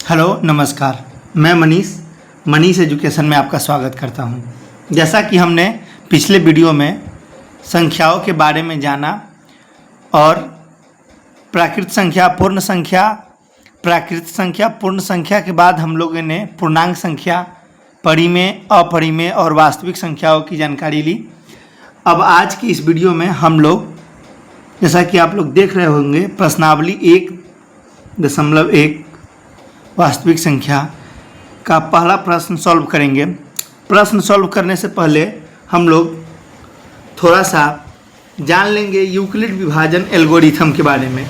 Hello नमस्कार, मैं Manish education में आपका स्वागत करता हूं। जैसा कि हमने पिछले वीडियो में संख्याओं के बारे में जाना और प्राकृत संख्या, पूर्ण संख्या के बाद हम लोगों ने पूर्णांक संख्या, परिमेय, अपरिमेय और वास्तविक संख्याओं की जानकारी ली। अब आज की इस वीडियो में हम लोग, जैसा कि आप लोग देख रहे होंगे, प्रश्नावली 1.1 वास्तविक संख्या का पहला प्रश्न सॉल्व करेंगे। प्रश्न सॉल्व करने से पहले हम लोग थोड़ा सा जान लेंगे यूक्लिड विभाजन एल्गोरिथम के बारे में,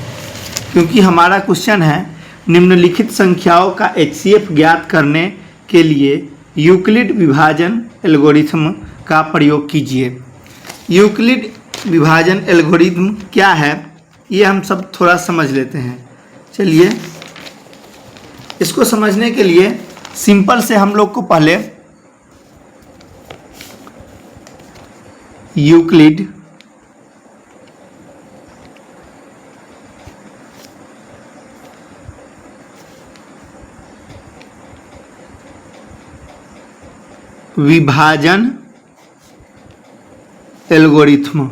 क्योंकि हमारा क्वेश्चन है निम्नलिखित संख्याओं का HCF ज्ञात करने के लिए यूक्लिड विभाजन एल्गोरिथम का प्रयोग कीजिए। यूक्लिड विभाजन एल्गोरिथम क्या है, ये हम सब थोड़ा समझ लेते हैं। चलिए, इसको समझने के लिए सिंपल से हम लोग को पहले यूक्लिड विभाजन एल्गोरिथम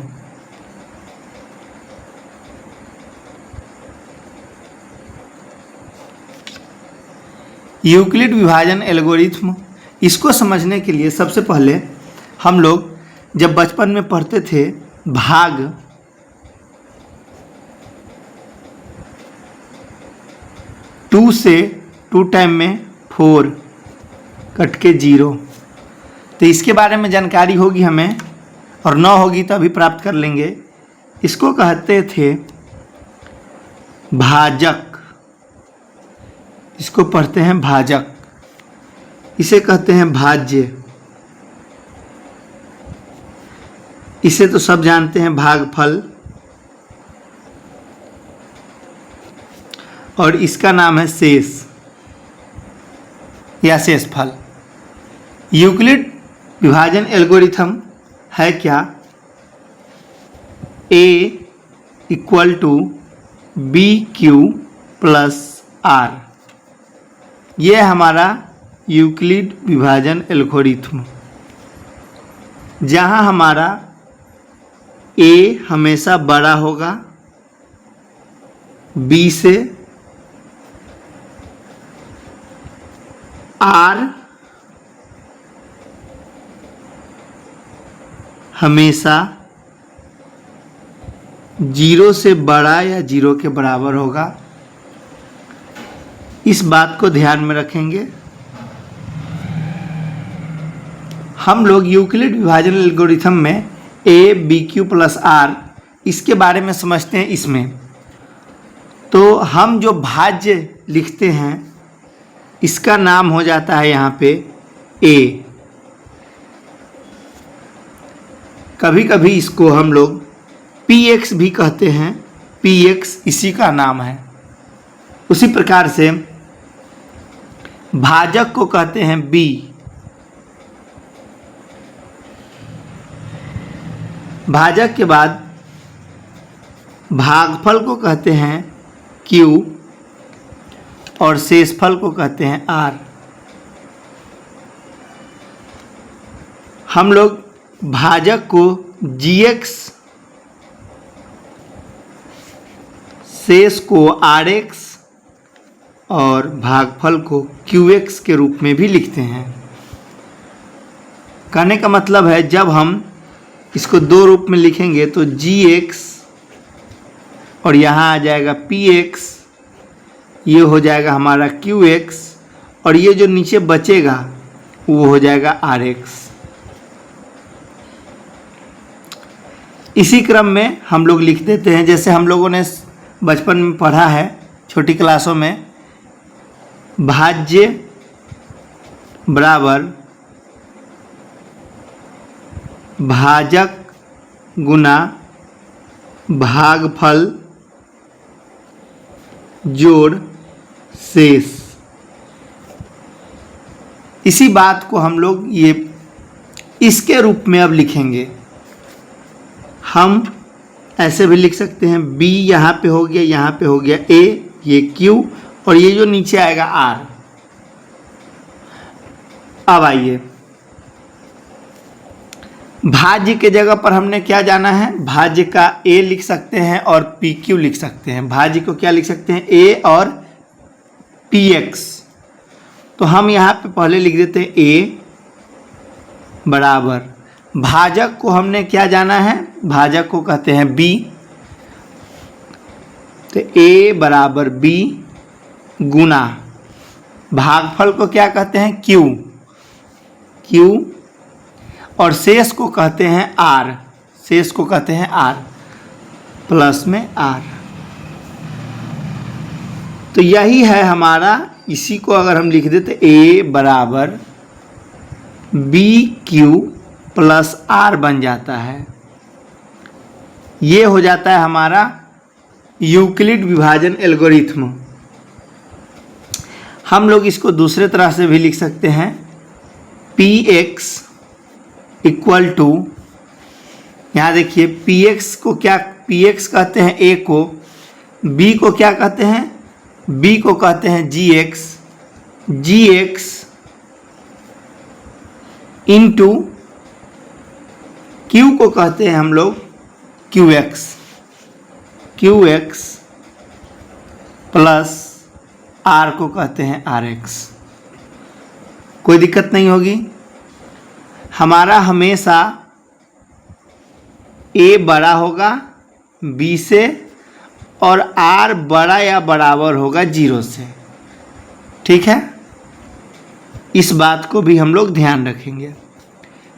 यूक्लिड विभाजन एल्गोरिथम, इसको समझने के लिए सबसे पहले हम लोग जब बचपन में पढ़ते थे भाग, टू से 2 टाइम में 4 कट के 0, तो इसके बारे में जानकारी होगी हमें, और न होगी तो अभी प्राप्त कर लेंगे। इसको कहते थे भाजक, इसको पढ़ते हैं भाजक, इसे कहते हैं भाज्य, इसे तो सब जानते हैं भागफल, और इसका नाम है शेष या शेषफल। यूक्लिड विभाजन एल्गोरिथम है क्या? A = BQ + R, ये हमारा यूक्लिड विभाजन एल्गोरिथम, जहाँ हमारा A हमेशा बड़ा होगा B से, R हमेशा 0 से बड़ा या 0 के बराबर होगा। इस बात को ध्यान में रखेंगे। हम लोग यूक्लिड विभाजन एल्गोरिथम में A BQ + R, इसके बारे में समझते हैं। इसमें तो हम जो भाज्य लिखते हैं इसका नाम हो जाता है यहाँ पे A। कभी कभी इसको हम लोग PX भी कहते हैं, PX इसी का नाम है। उसी प्रकार से भाजक को कहते हैं B, भाजक के बाद भागफल को कहते हैं Q, और शेषफल को कहते हैं R। हम लोग भाजक को GX, शेष को RX और भागफल को QX के रूप में भी लिखते हैं। कहने का मतलब है जब हम इसको 2 रूप में लिखेंगे तो GX और यहाँ आ जाएगा PX, ये हो जाएगा हमारा QX, और ये जो नीचे बचेगा वो हो जाएगा RX। इसी क्रम में हम लोग लिख देते हैं, जैसे हम लोगों ने बचपन में पढ़ा है छोटी क्लासों में, भाज्य बराबर भाजक गुना भागफल जोड़ शेष। इसी बात को हम लोग ये इसके रूप में अब लिखेंगे। हम ऐसे भी लिख सकते हैं, B यहाँ पे हो गया, यहाँ पे हो गया A, ये Q, और ये जो नीचे आएगा R, अब आइए, भाज्य के जगह पर हमने क्या जाना है, भाज्य का a लिख सकते हैं और PQ लिख सकते हैं। भाज्य को क्या लिख सकते हैं, a और PX। तो हम यहाँ पे पहले लिख देते हैं a बराबर, भाजक को हमने क्या जाना है, भाजक को कहते हैं b, तो a बराबर b गुना भागफल को क्या कहते हैं, q, और शेष को कहते हैं r, शेष को कहते हैं r प्लस में r। तो यही है हमारा, इसी को अगर हम लिख देते a बराबर BQ प्लस r बन जाता है। ये हो जाता है हमारा यूक्लिड विभाजन एल्गोरिथ्म। हम लोग इसको दूसरे तरह से भी लिख सकते हैं, PX इक्वल टू, यहाँ देखिए PX को क्या, PX कहते हैं A को, B को क्या कहते हैं, B को कहते हैं GX इंटू Q को कहते हैं हम लोग QX प्लस R को कहते हैं RX। कोई दिक्कत नहीं होगी। हमारा हमेशा A बड़ा होगा B से और R बड़ा या बराबर होगा 0 से, ठीक है। इस बात को भी हम लोग ध्यान रखेंगे।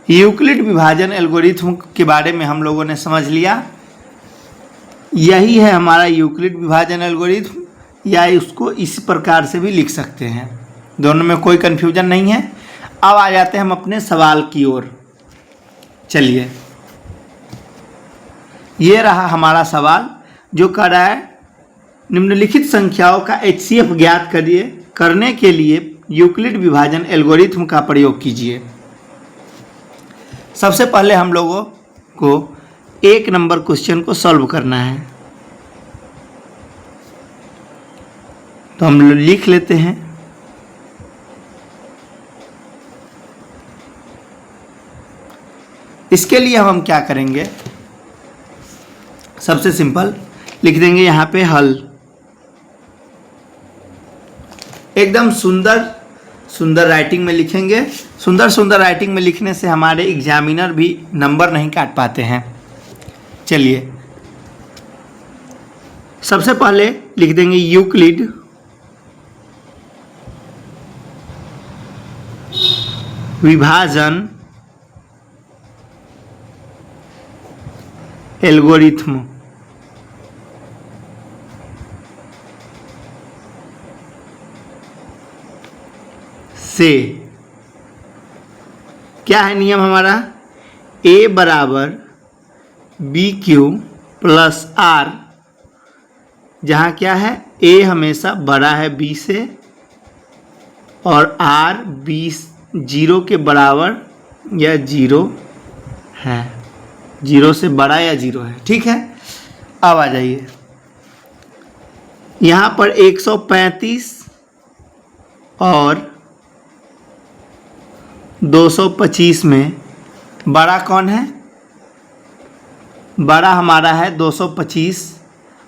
यूक्लिड विभाजन एल्गोरिथम के बारे में हम लोगों ने समझ लिया। यही है हमारा यूक्लिड विभाजन एल्गोरिथम, या उसको इस प्रकार से भी लिख सकते हैं, दोनों में कोई कन्फ्यूजन नहीं है। अब आ जाते हैं हम अपने सवाल की ओर। चलिए, ये रहा हमारा सवाल जो कह रहा है, निम्नलिखित संख्याओं का HCF ज्ञात करिए, करने के लिए यूक्लिड विभाजन एल्गोरिथम का प्रयोग कीजिए। सबसे पहले हम लोगों को 1 नंबर क्वेश्चन को सॉल्व करना है, तो हम लोग लिख लेते हैं। इसके लिए हम क्या करेंगे, सबसे सिंपल लिख देंगे यहाँ पे हल। एकदम सुंदर राइटिंग में लिखेंगे। सुंदर राइटिंग में लिखने से हमारे एग्जामिनर भी नंबर नहीं काट पाते हैं। चलिए, सबसे पहले लिख देंगे यूक्लिड विभाजन एल्गोरिथम। से क्या है नियम हमारा, A बराबर BQ प्लस R, जहाँ क्या है A हमेशा बड़ा है B से और R 0 के बराबर या 0 है, 0 से बड़ा या 0 है, ठीक है। अब आ जाइए, यहाँ पर 135 और 225 में बड़ा कौन है, बड़ा हमारा है 225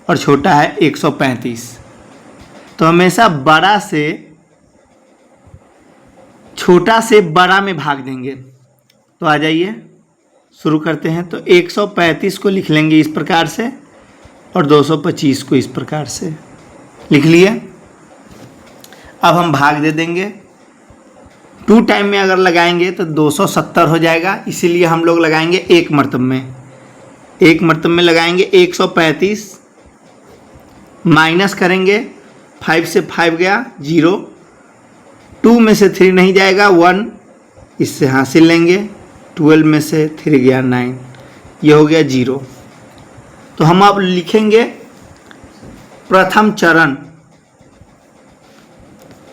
और छोटा है 135। तो हमेशा बड़ा से छोटा से बड़ा में भाग देंगे। तो आ जाइए, शुरू करते हैं। तो 135 को लिख लेंगे इस प्रकार से और 225 को इस प्रकार से लिख लिए। अब हम भाग दे देंगे। 2 टाइम में अगर लगाएंगे तो 270 हो जाएगा, इसीलिए हम लोग लगाएंगे 1 मरतब में। 1 मरतब में लगाएंगे 135, माइनस करेंगे, 5 से 5 गया 0, 2 में से 3 नहीं जाएगा 1, इससे हासिल लेंगे, 12 में से 3 गया 9, ये हो गया 0। तो हम अब लिखेंगे प्रथम चरण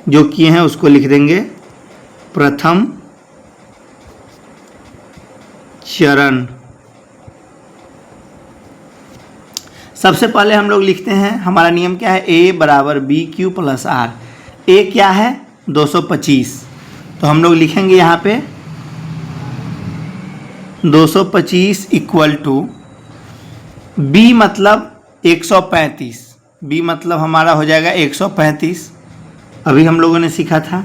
जो किए हैं उसको लिख देंगे प्रथम चरण। सबसे पहले हम लोग लिखते हैं, हमारा नियम क्या है, A बराबर BQ प्लस R। A क्या है 225, तो हम लोग लिखेंगे यहाँ पे 225 इक्वल टू बी मतलब 135, बी मतलब हमारा हो जाएगा 135, अभी हम लोगों ने सीखा था।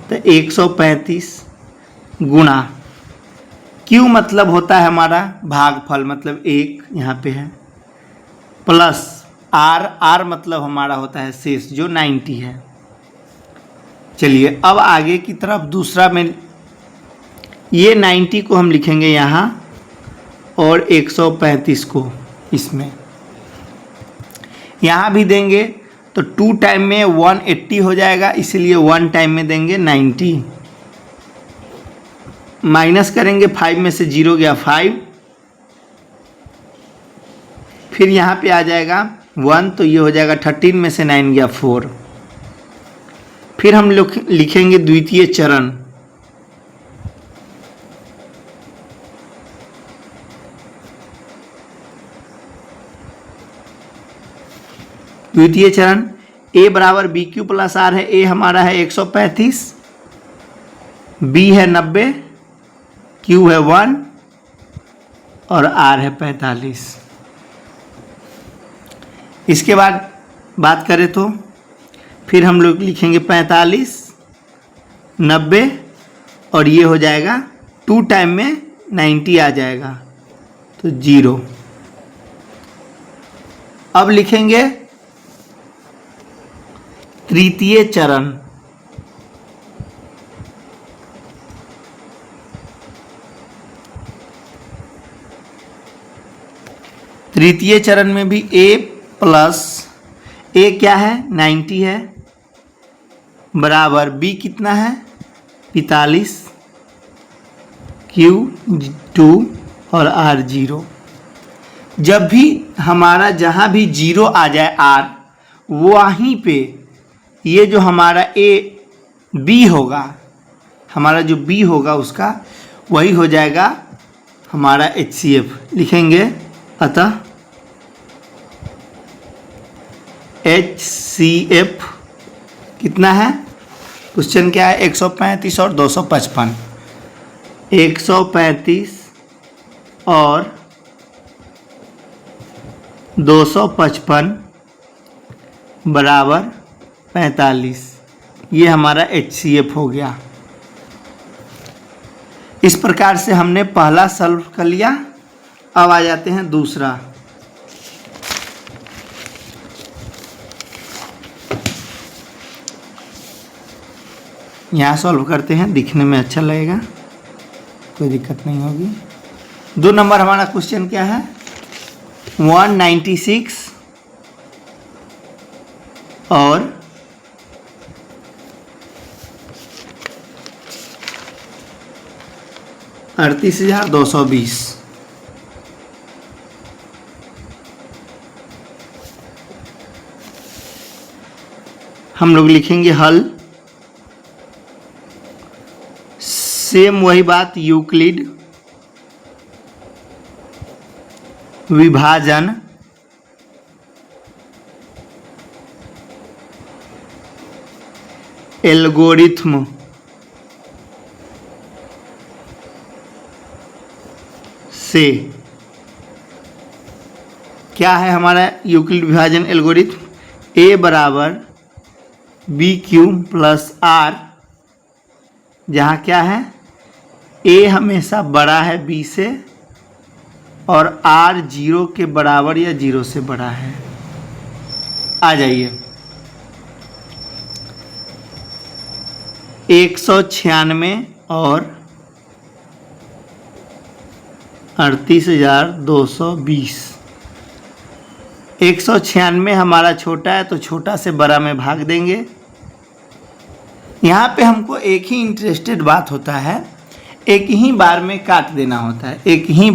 तो 135 गुणा क्यू मतलब होता है हमारा भागफल, मतलब 1 यहाँ पे है, प्लस आर, आर मतलब हमारा होता है शेष जो 90 है। चलिए अब आगे की तरफ दूसरा में ये 90 को हम लिखेंगे यहाँ और 135 को इसमें, यहाँ भी देंगे तो 2 टाइम में 180 हो जाएगा, इसलिए 1 टाइम में देंगे 90, माइनस करेंगे 5 में से 0 गया 5, फिर यहाँ पे आ जाएगा 1 तो ये हो जाएगा 13 में से 9 गया 4, फिर हम लोग लिखेंगे द्वितीय चरण, द्वितीय चरण a बराबर बी क्यू प्लस आर है, a हमारा है 135, b है 90, q है 1 और r है 45। इसके बाद बात करें तो फिर हम लोग लिखेंगे 45, 90 और ये हो जाएगा 2 टाइम में 90 आ जाएगा तो 0। अब लिखेंगे तृतीय चरण, तृतीय चरण में भी a प्लस a क्या है 90 है, बराबर b कितना है 45, q 2 और r 0। जब भी हमारा जहाँ भी 0 आ जाए r, वहीं पे ये जो हमारा a b होगा, हमारा जो b होगा उसका वही हो जाएगा हमारा HCF, लिखेंगे अतः HCF कितना है, क्वेश्चन क्या है 135 और 255, 135 और 255 बराबर 45, ये हमारा HCF हो गया। इस प्रकार से हमने पहला सॉल्व कर लिया। अब आ जाते हैं दूसरा। यहाँ सॉल्व करते हैं, दिखने में अच्छा लगेगा, कोई दिक्कत नहीं होगी। 2 नंबर हमारा क्वेश्चन क्या है 196 और 38,220। हम लोग लिखेंगे हल, सेम वही बात, यूक्लिड विभाजन एल्गोरिथ्म से क्या है हमारा यूक्लिड विभाजन एल्गोरिथ्म, a बराबर बी क्यू प्लस आर, जहाँ क्या है a हमेशा बड़ा है b से और r 0 के बराबर या 0 से बड़ा है। आ जाइए 196 और 38,220। 196 हमारा छोटा है तो छोटा से बड़ा में भाग देंगे। यहाँ पे हमको एक ही इंटरेस्टेड बात होता है, एक ही बार में काट देना होता है, एक ही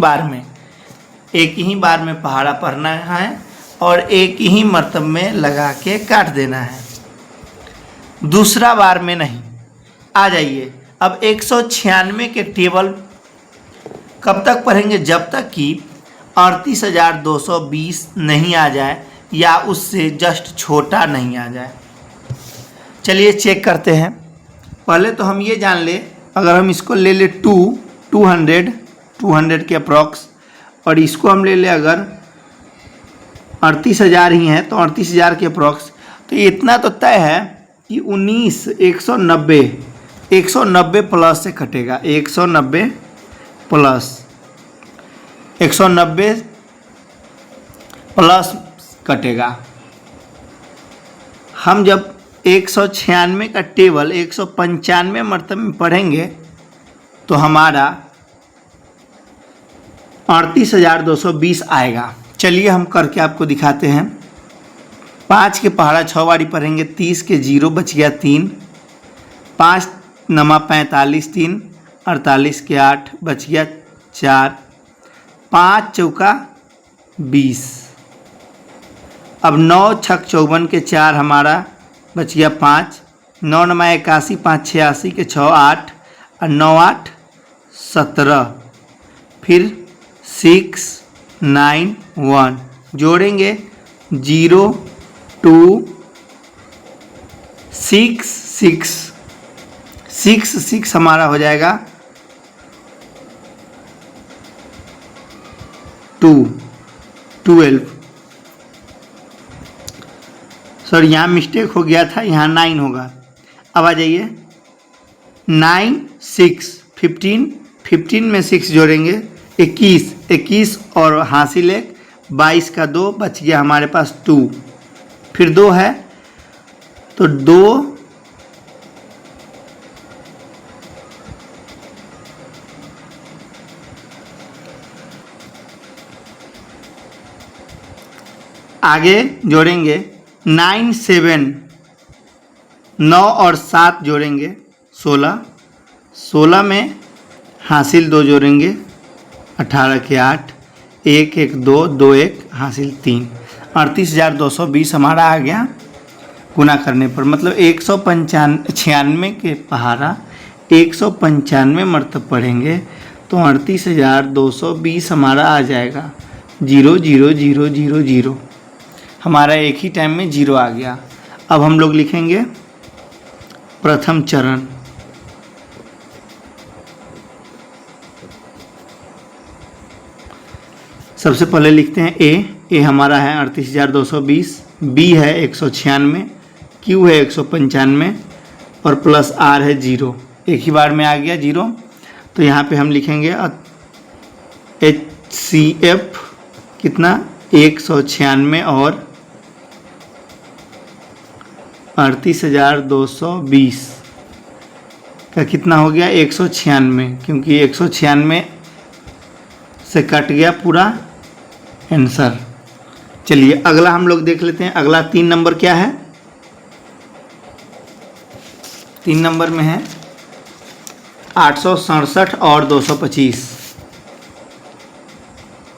बार में पहाड़ा पढ़ना है और एक ही मर्तब में लगा के काट देना है, दूसरा बार में नहीं। आ जाइए अब 196 के टेबल कब तक पढ़ेंगे, जब तक कि 38,220 नहीं आ जाए या उससे जस्ट छोटा नहीं आ जाए। चलिए चेक करते हैं। पहले तो हम ये जान ले, अगर हम इसको ले ले 200 के अप्रॉक्स, और इसको हम ले ले अगर 38,000 ही है तो 38,000 के अप्रॉक्स, तो इतना तो तय है कि 190 प्लस से कटेगा। 190 प्लस कटेगा। हम जब 196 का टेबल 195 मरतबे में पढ़ेंगे तो हमारा 38,220 आएगा। चलिए हम करके आपको दिखाते हैं। 5 के पहाड़ा 6 बारी पढ़ेंगे, 30 के 0 बच गया 3, 5 नमा 45, 3 48 के 8 बच गया 4, 5 चौका 20। अब 9 छक 54 के 4 हमारा बच गया 5, 9 नमा 81, 5 86 के 6 8 और 9 8 17, फिर 6 9 1 जोड़ेंगे 0 2 6 6 हमारा हो जाएगा 12। सर यहाँ मिस्टेक हो गया था, यहाँ 9 होगा। अब आ जाइए 9 6 15 में 6 जोड़ेंगे 21 और हासिल 1, 22 का 2 बच गया हमारे पास 2, फिर 2 है तो 2 आगे जोड़ेंगे 9 7 9 और 7 जोड़ेंगे 16 में हासिल 2 जोड़ेंगे 18 के 8 1 1 2 2 1 हासिल 3, 38,220 हमारा आ गया गुना करने पर। मतलब 196 के पहाड़ा 195 मरतब पढ़ेंगे तो 38,220 हमारा आ जाएगा। 0 0 0 0 0 हमारा एक ही टाइम में 0 आ गया। अब हम लोग लिखेंगे प्रथम चरण। सबसे पहले लिखते हैं ए हमारा है 38,220, बी है 196, क्यू है 195 और प्लस आर है 0। एक ही बार में आ गया 0। तो यहाँ पे हम लिखेंगे HCF कितना 196 और 38,220 का कितना हो गया 196, क्योंकि 196 से कट गया पूरा आंसर। चलिए अगला हम लोग देख लेते हैं। अगला 3 नंबर क्या है? 3 नंबर में है 867 और 225।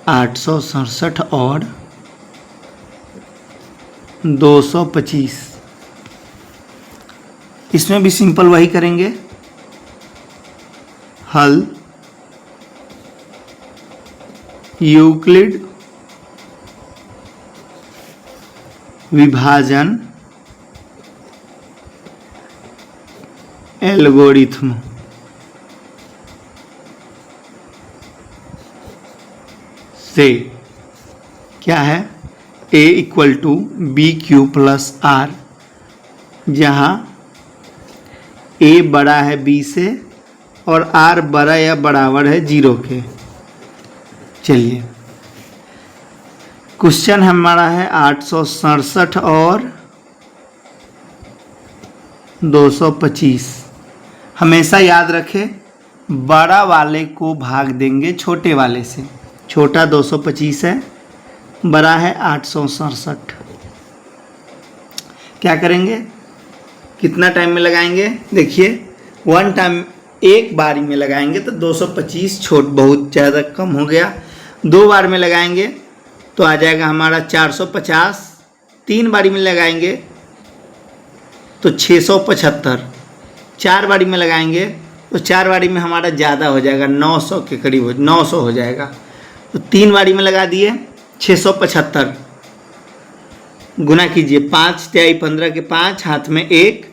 867 और 225, इसमें भी सिंपल वही करेंगे, हल यूक्लिड विभाजन एल्गोरिथम से क्या है A = BQ + R, जहाँ A बड़ा है B से और R बड़ा या बराबर है 0 के। चलिए क्वेश्चन हमारा है 867 और 225। हमेशा याद रखें बड़ा वाले को भाग देंगे छोटे वाले से। छोटा 225 है, बड़ा है 867। क्या करेंगे, कितना टाइम में लगाएंगे? देखिए 1 टाइम, एक बारी में लगाएंगे तो 225 बहुत ज़्यादा कम हो गया। 2 बार में लगाएंगे तो आ जाएगा हमारा 450। 3 बारी में लगाएंगे तो 675। 4 बारी में लगाएंगे तो 4 बारी में हमारा ज़्यादा हो जाएगा, 900 के करीब 900 हो जाएगा। तो 3 बारी में लगा दिए 675, गुना कीजिए 5 × 15 के 5, हाथ में 1,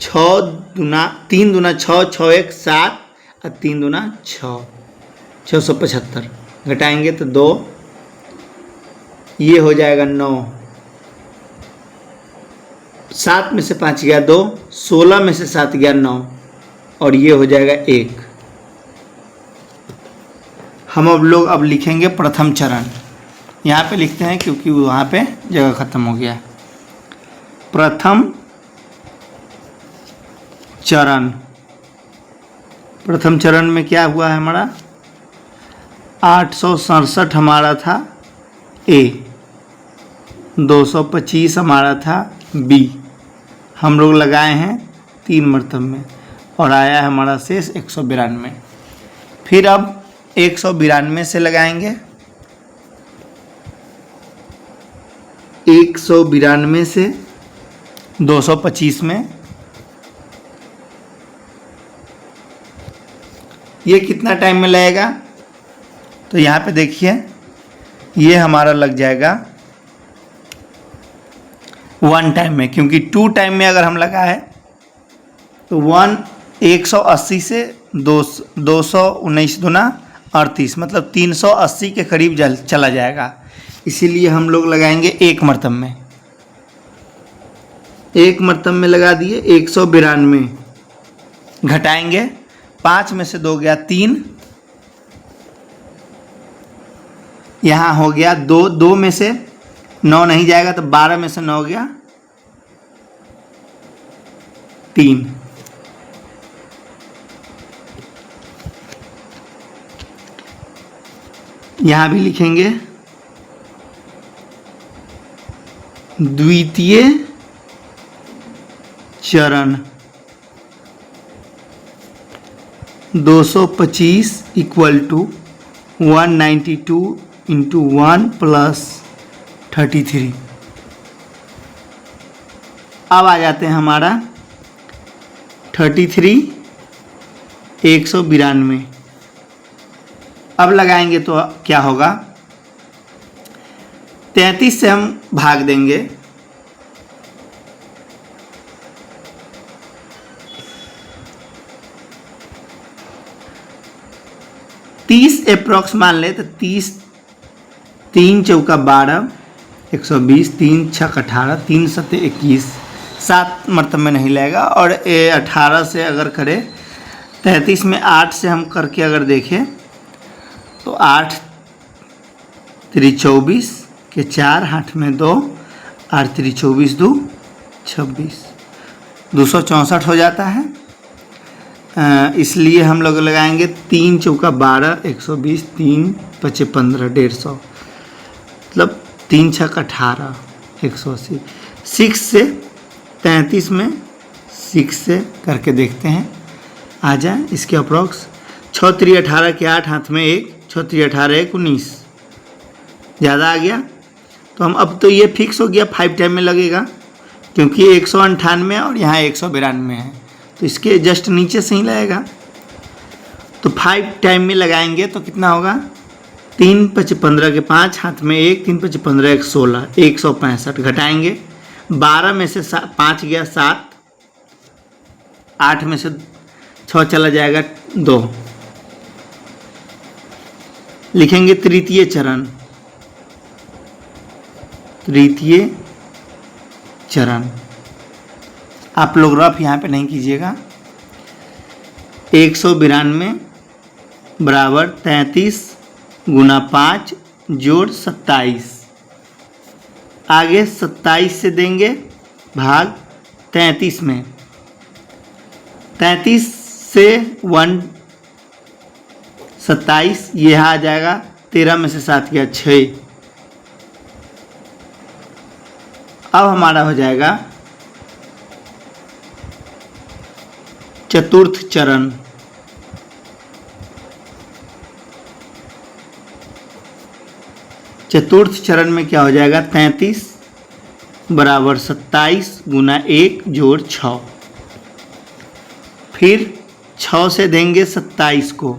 छः दूना 3 दूना 6, 6 1 7 और 3 दूना 6, 675 घटाएंगे तो 2, ये हो जाएगा 9, 7 में से 5 गया 2, 16 में से 7 गया 9 और ये हो जाएगा 1। हम अब लिखेंगे प्रथम चरण। यहाँ पे लिखते हैं क्योंकि वहाँ पे जगह ख़त्म हो गया। प्रथम चरण, प्रथम चरण में क्या हुआ है हमारा 867 हमारा था ए, 225 हमारा था बी, हम लोग लगाए हैं 3 मरतब में और आया है हमारा शेष 192। फिर अब 192 से लगाएंगे, 192 से 225 में, ये कितना टाइम में लगेगा तो यहाँ पे देखिए ये हमारा लग जाएगा 1 टाइम में, क्योंकि 2 टाइम में अगर हम लगाए तो 180 से 219 दूना 38, मतलब 380 के करीब चला जाएगा। इसीलिए हम लोग लगाएंगे 1 मरतब में, 1 मरतब में लगा दिए 192, घटाएंगे 5 में से 2 गया 3, यहाँ हो गया 2, 2 में से 9 नहीं जाएगा तो 12 में से 9 गया 3, यहाँ भी लिखेंगे द्वितीय चरण 225 इक्वल टू 192 इंटू 1 प्लस 33। अब आ जाते हैं हमारा 33 192, अब लगाएंगे तो क्या होगा 33 से हम भाग देंगे, तीस अप्रॉक्स मान ले तो 30, 3 चौका 12, 120, 3 छक 18, 3 सत्ते 21, 7 मरतब में नहीं लगेगा। और 18 से अगर करें 33 में 8 से हम करके अगर देखें तो 8 3 24 के 4 8 में 2, 8 3 24 2 26, 264 हो जाता है। इसलिए हम लोग लगाएंगे 3 चौका 12, 120, 3 पचे 15, 150, मतलब 3 छक 18, 180। 6 से 33 में 6 से करके देखते हैं आ जाए इसके अप्रॉक्स। 6 3 18 के 8 हाथ में 1, 6 3 18 1 19, ज़्यादा आ गया तो हम अब तो ये फिक्स हो गया 5 टाइम में लगेगा, क्योंकि 198 और यहाँ 192 है तो इसके जस्ट नीचे से ही लगेगा। तो 5 टाइम में लगाएंगे तो कितना होगा 3 पचे 15 के 5 हाथ में 1, 3 पचे 15 1 16, 165 घटाएंगे 12 में से 5 गया 7, 8 में से 6 चला जाएगा 2, लिखेंगे तृतीय चरण। तृतीय चरण आप लोग रफ यहाँ पे नहीं कीजिएगा। 192 बराबर 33 गुना 5 जोड़ 27, आगे 27 से देंगे भाग 33 में, 33 से 1 27, यह आ जाएगा 13 में से 7 गया 6। अब हमारा हो जाएगा चतुर्थ चरण। चतुर्थ चरण में क्या हो जाएगा 33 बराबर 27 गुना 1 जोड़ 6, फिर 6 से देंगे 27 को,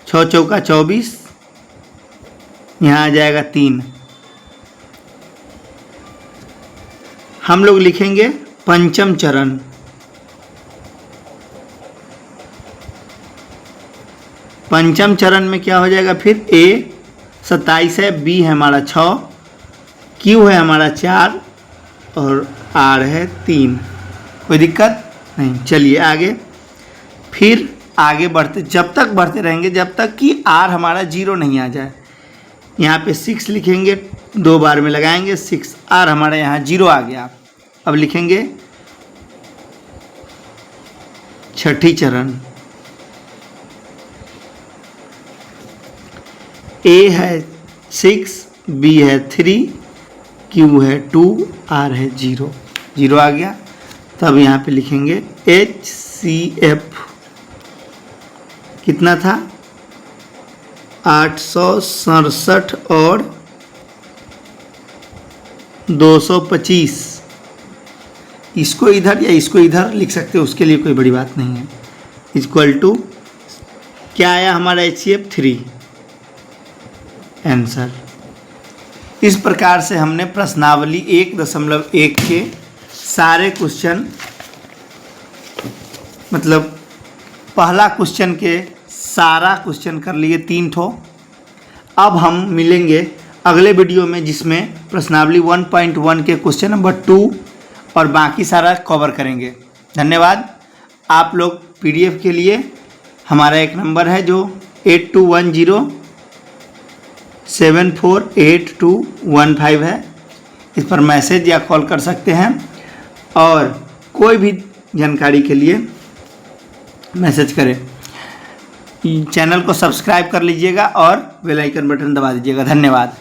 6 चौका 24, यहाँ आ जाएगा 3। हम लोग लिखेंगे पंचम चरण। पंचम चरण में क्या हो जाएगा फिर, A 27 है, B है हमारा 6, Q है हमारा 4 और R है 3। कोई दिक्कत नहीं। चलिए आगे, फिर आगे बढ़ते, जब तक बढ़ते रहेंगे जब तक कि R हमारा 0 नहीं आ जाए। यहाँ पे 6 लिखेंगे, 2 बार में लगाएंगे 6, R हमारा यहाँ 0 आ गया। अब लिखेंगे छठी चरण, A है 6, B है 3, Q है 2, R है 0, 0 आ गया। तब यहाँ पे लिखेंगे HCF कितना था, 867 और 225। इसको इधर या इसको इधर लिख सकते हो, उसके लिए कोई बड़ी बात नहीं है। इक्वल टू क्या आया हमारा HCF 3 आंसर। इस प्रकार से हमने प्रश्नावली 1.1 के सारे क्वेश्चन, मतलब पहला क्वेश्चन के सारा क्वेश्चन कर लिए 3 ठो। अब हम मिलेंगे अगले वीडियो में जिसमें प्रश्नावली 1.1 के क्वेश्चन नंबर 2 और बाकी सारा कवर करेंगे। धन्यवाद। आप लोग PDF के लिए हमारा एक नंबर है जो 8210748215 है, इस पर मैसेज या कॉल कर सकते हैं और कोई भी जानकारी के लिए मैसेज करें। चैनल को सब्सक्राइब कर लीजिएगा और बेल आइकन बटन दबा दीजिएगा। धन्यवाद।